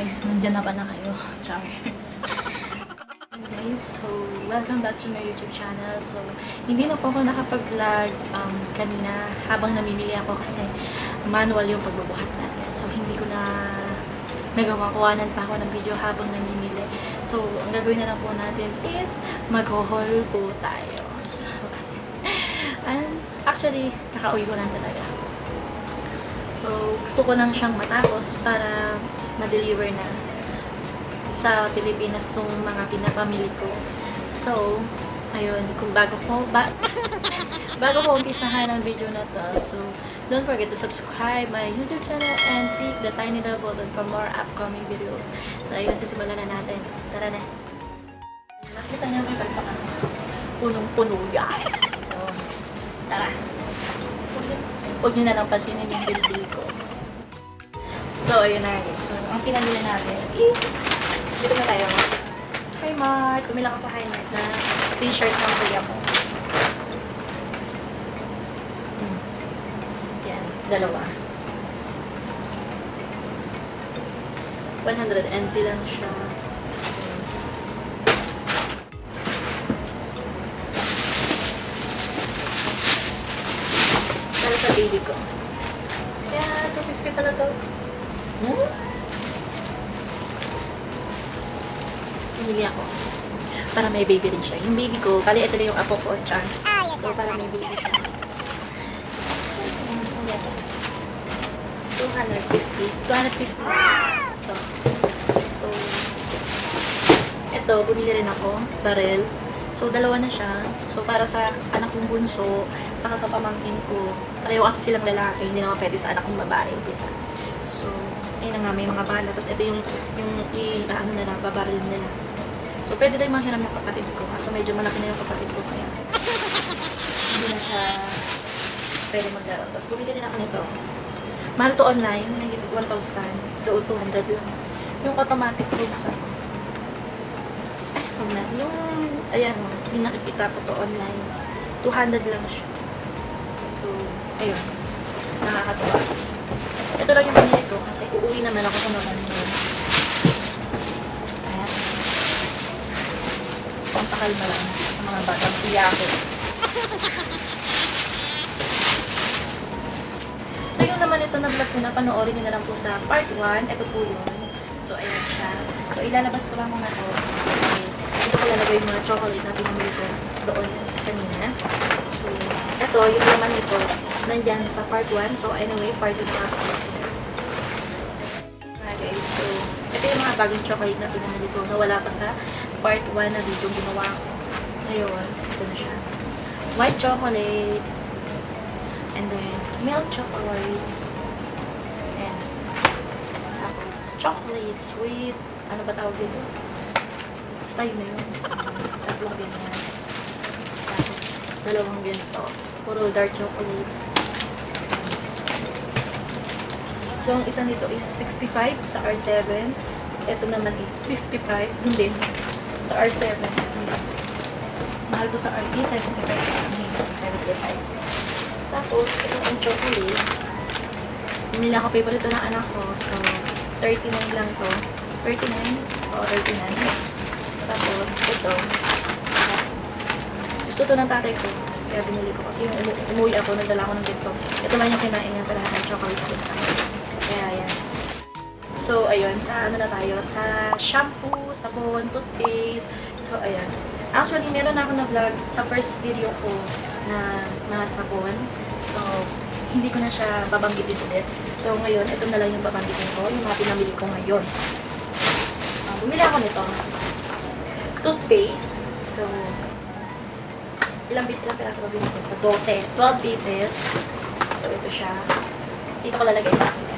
guys, nandiyan na pala kayo. Char. Guys, so welcome back to my YouTube channel. So, hindi na po ako nakapag-vlog kanina habang namimili ako kasi manual yung pagbubuhat natin. So, hindi ko na nagawa, kuhanan pa ako ng video habang namimili. So, ang gagawin na lang po natin is mag-haul po tayo. So, and actually, kakauwi ko lang talaga. So, gusto ko lang siyang matapos para ma-deliver na sa Pilipinas tong mga pinapamili ko. So, ayun, kung bago ko umpisahan ang video na to, so, don't forget to subscribe my YouTube channel and click the tiny bell button for more upcoming videos. So, ayun, sisimulan na natin. Tara na. Nakita niyo may pagpakan. Punong-puno yan. So, tara. Huwag nyo na lang pasinin yung bilbil ko. So, ayun na rin. So, ang pinamili natin is, dito na tayo. Highmart. Pumila ko sa Highmart na t-shirt ng kuya mo. Yan, dalawa. 100 lang siya. Para sa baby ko. Kaya, 250 pala to. Pinili ako. Para may baby rin siya. Yung baby ko, kali ito na yung apo ko, Char. So, para may baby siya. 250. Ito. So, ito, bumili rin ako. Barrel. So, dalawa na siya. So, para sa anak kong bunso, saka sa pamangkin ko. Pareho kasi silang lalaki. Hindi naman pwede sa anak kong babae. Diba? So, ayun na nga, may mga bala. Tapos, ito yung ano na lang, babaril nila. So, pwede tayong manghiram ng kapatid ko. Kaso, medyo malaki na yung kapatid ko. Kaya, hindi na siya pwede maglaro. Tapos, bumili din ako nito. Mahal to online. Nagigit 1,000. Doon, 200 lang. Yung automatic buksan ko. Huwag na. Yung, ayan, yung nakikita ko to online. 200 lang siya. So, ayun. Nakakatawa. Ito lang yung pinili ko kasi uuwi naman ako sa mga ngayon. Ayan. Pampakalma lang sa mga batang piyako. So, yung naman ito na vlog ko na panoorin nyo na lang po sa part 1. Ito po yun. So, ayan siya. So, ilalabas ko lang muna to. Okay. Ito ko lalagay yung mga chocolate na pinamili ko doon kanina. So, ito, yung laman nito, nandyan sa part 1. So, anyway, part 2 pa. Guys, so, ito yung mga bagong chocolate na pinamili ko na wala pa sa part 1 na video ginawa ko. Ayun, ito na siya. White chocolate, and then milk chocolates, and tapos chocolate, sweet, ano ba tawag dito? Basta yun na yun. Tatlong ganyan. Tapos, dalawang ganito. Puro dark chocolates. So, ang isa nito is 65 sa R7. Ito naman is 55. Dun din. Sa R7. Kasi mahal to sa RT. 75. 75. Tapos, ito ang chocolate. Bumili ako paborito ng anak ko. So, 39 lang to. 39 o 39. Tapos, ito. Gusto to ng tatay ko. Kaya binili ko. Kasi yung umuwi ako, nagdala ko ng ganito. Ito lang yung kinain niya sa lahat ng chocolate ko. Kaya, yan. So, ayun. Sa ano na tayo? Sa shampoo, sabon, toothpaste. So, ayan. Actually, meron na ako na vlog sa first video ko na mga sabon. So, hindi ko na siya babanggitin ulit. So, ngayon, ito na lang yung babanggitin ko. Yung mga pinamili ko ngayon. Bumili ako nito. Toothpaste. So, ilang piraso ba binili ko? 12 pieces. So, ito siya. Dito ko lalagay yung makina.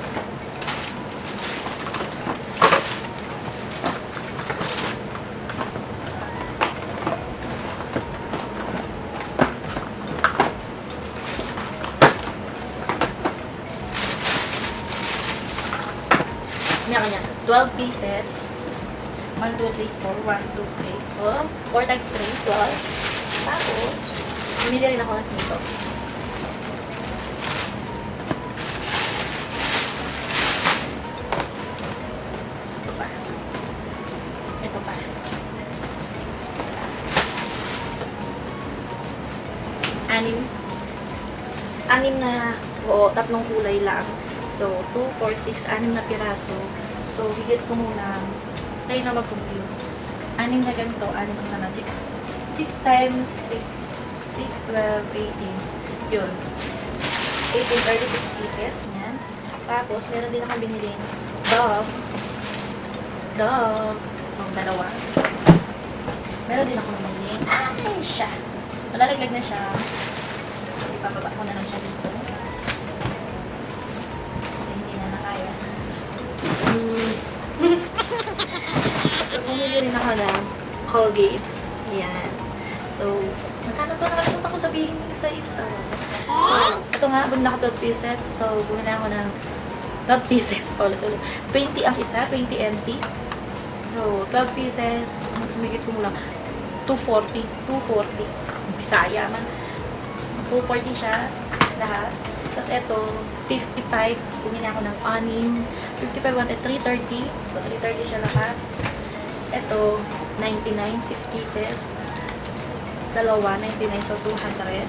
Kanya-kanya. 12 pieces. 1, 2, 3, 4. 1, 2, 3, 4. 4 times 3, 12. Tapos, bumili rin ako nito. Ito pa. anim na, o tatlong kulay lang. So, 2, 4, 6, 6 na piraso. So, higit ko muna, ngayon na mag-compute. 6 na ganito, 6 naman, 6 times 6, 12, 18. Yun. 18, 36 pieces. Yan. Tapos, meron din akong binili dog. So, dalawa. Meron din akong binili. Ay, siya. Malalaglag na siya. So, ipapaba ko na lang siya dito. Kasi hindi na nakaya. So, bumili rin ako ng Colgates. Yan. So, magkano to? Nakalimutan ko sabihin isa-isa. So, ito nga, bumili ako 12 pieces. So, bumili ako ng 12 pieces. Ulit-ulit. 20 ang isa, 20 empty. So, 12 pieces. Tumigit ko mula. 240. Bisaya man. 240 siya. Lahat. Tapos ito, 55. Bumili ako ng 55 wanted 330. So, 330 siya lahat. Tapos ito, 99. 6 pieces. Dalawa, 99. So, 200.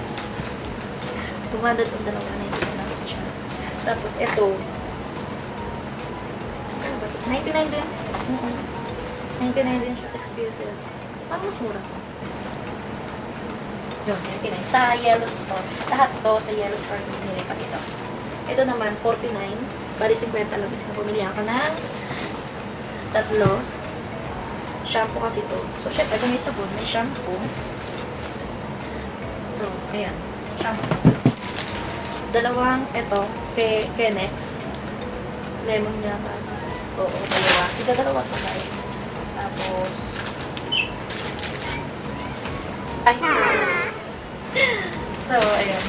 200 kung dalawa, 99 lang kasi siya. Tapos ito, 99 din. 99 din siya, 6 pieces. Parang mas mura to. Yun, 99. Sa Yellow Store. Lahat to sa Yellow Store binili pa dito. Ito naman, 49. Bali 50 lang isa. Bumili ako ng tatlo. Shampoo kasi to. So, syempre, ito may sabon, may shampoo. So, ayan. Shampoo. Dalawang, ito, Kenex. Lemon niya ba? Oo, dalawa. Dalawa to, guys. Tapos, ay. So, ayan.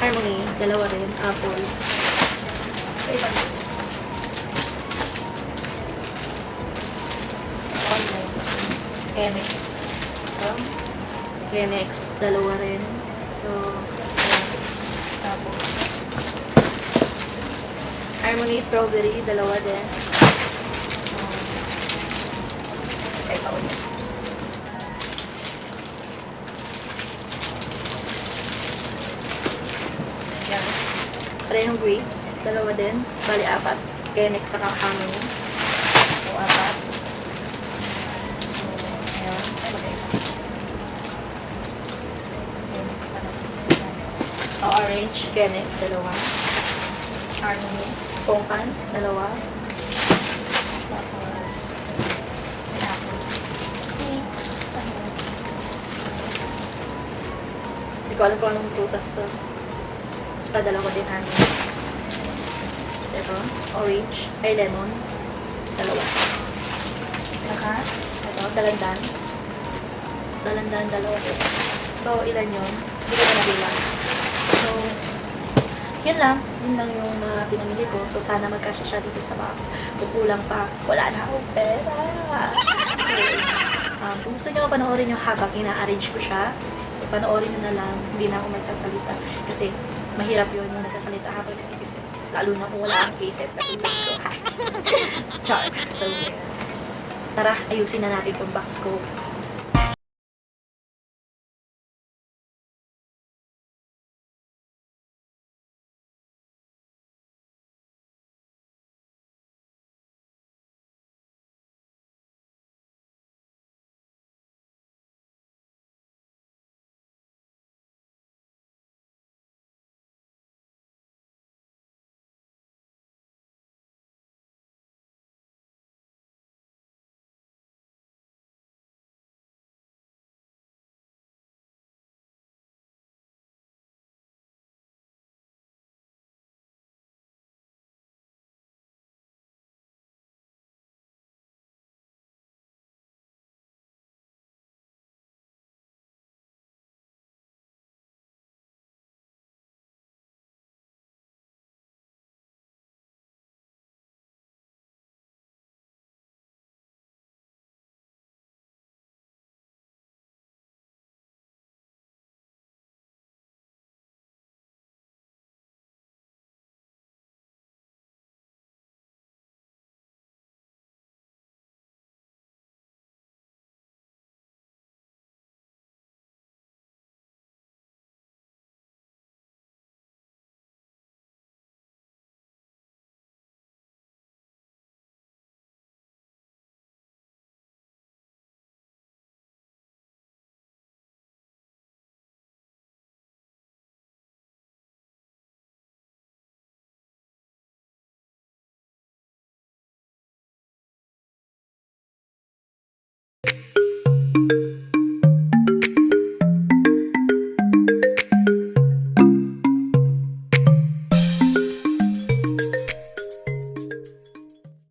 Harmony, dalawa rin. Apple. Ay, ba? Kenex. Kenex, dalawa rin. So, ayan. Tapos, Harmony Strawberry, dalawa din. So, ito ulit. Yan. Parehong grapes, dalawa din. Bali, 4. Kenex saka Harmony. So, 4. So, ayan. Kenex pala. Orange, Kenex, dalawa. Harmony. Pongkan, dalawa. Tapos, apple. Hindi ko alam kung anong prutas to. Basta dalawa din harmony. Tapos ito, orange, ay lemon. Dalawa. Saka, ito, dalandan. Dalandan, dalawa din. So, ilan yun? Hindi ko na nabilang. So, yun lang yung pinamili ko. So, sana magkasya siya dito sa box. Kung kulang pa, wala na akong pera. So, kung gusto nyo panoorin yung habang ina-arrange ko siya, so, panoorin nyo na lang. Hindi na ako magsasalita. Kasi, mahirap yun yung nagsasalita habang nag-iisip. Lalo na kung wala ang isip. Char. So, tara, ayusin na natin itong box ko.